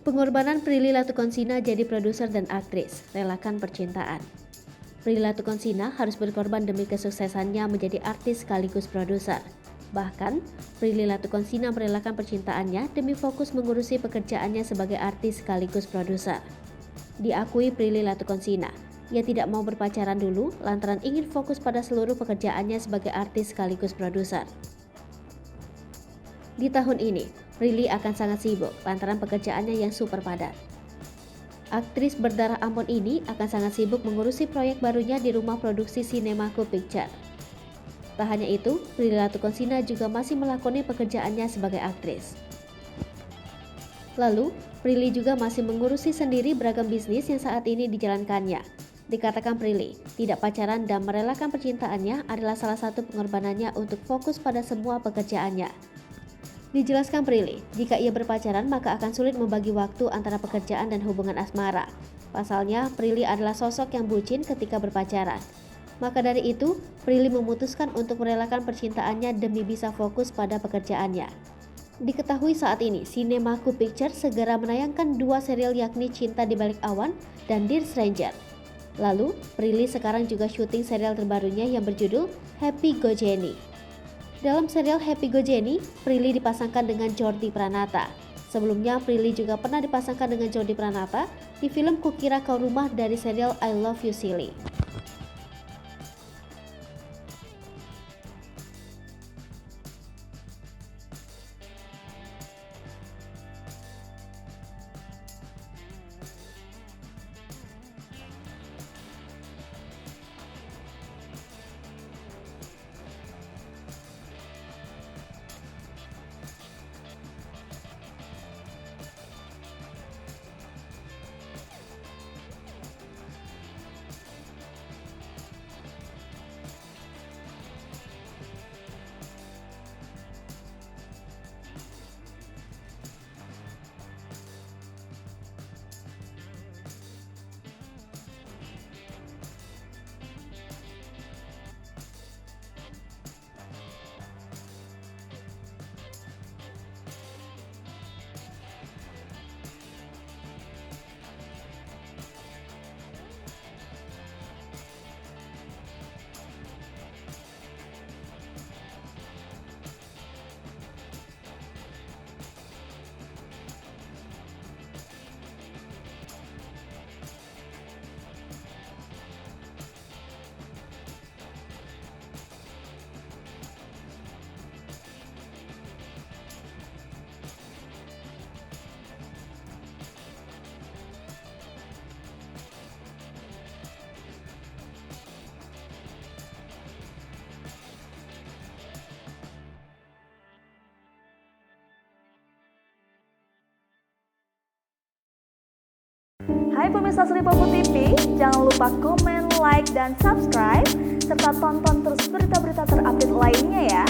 Pengorbanan Prilly Latuconsina jadi produser dan aktris, relakan percintaan. Prilly Latuconsina harus berkorban demi kesuksesannya menjadi artis sekaligus produser. Bahkan, Prilly Latuconsina merelakan percintaannya demi fokus mengurusi pekerjaannya sebagai artis sekaligus produser. Diakui Prilly Latuconsina, ia tidak mau berpacaran dulu lantaran ingin fokus pada seluruh pekerjaannya sebagai artis sekaligus produser. Di tahun ini, Prilly akan sangat sibuk lantaran pekerjaannya yang super padat. Aktris berdarah Ambon ini akan sangat sibuk mengurusi proyek barunya di rumah produksi Cinemaco Picture. Tak hanya itu, Prilly Latuconsina juga masih melakoni pekerjaannya sebagai aktris. Lalu, Prilly juga masih mengurusi sendiri beragam bisnis yang saat ini dijalankannya. Dikatakan Prilly, tidak pacaran dan merelakan percintaannya adalah salah satu pengorbanannya untuk fokus pada semua pekerjaannya. Dijelaskan Prilly, jika ia berpacaran maka akan sulit membagi waktu antara pekerjaan dan hubungan asmara. Pasalnya, Prilly adalah sosok yang bucin ketika berpacaran. Maka dari itu, Prilly memutuskan untuk merelakan percintaannya demi bisa fokus pada pekerjaannya. Diketahui saat ini, Cinemaco Picture segera menayangkan 2 serial yakni Cinta di Balik Awan dan Dear Stranger. Lalu, Prilly sekarang juga syuting serial terbarunya yang berjudul Happy Go Jenny. Dalam serial Happy Go Jenny, Prilly dipasangkan dengan Jordi Pranata. Sebelumnya, Prilly juga pernah dipasangkan dengan Jordi Pranata di film Kukira Kau Rumah dari serial I Love You Silly. Hai pemirsa Sri Popo TV, jangan lupa komen, like, dan subscribe, serta tonton terus berita-berita terupdate lainnya ya.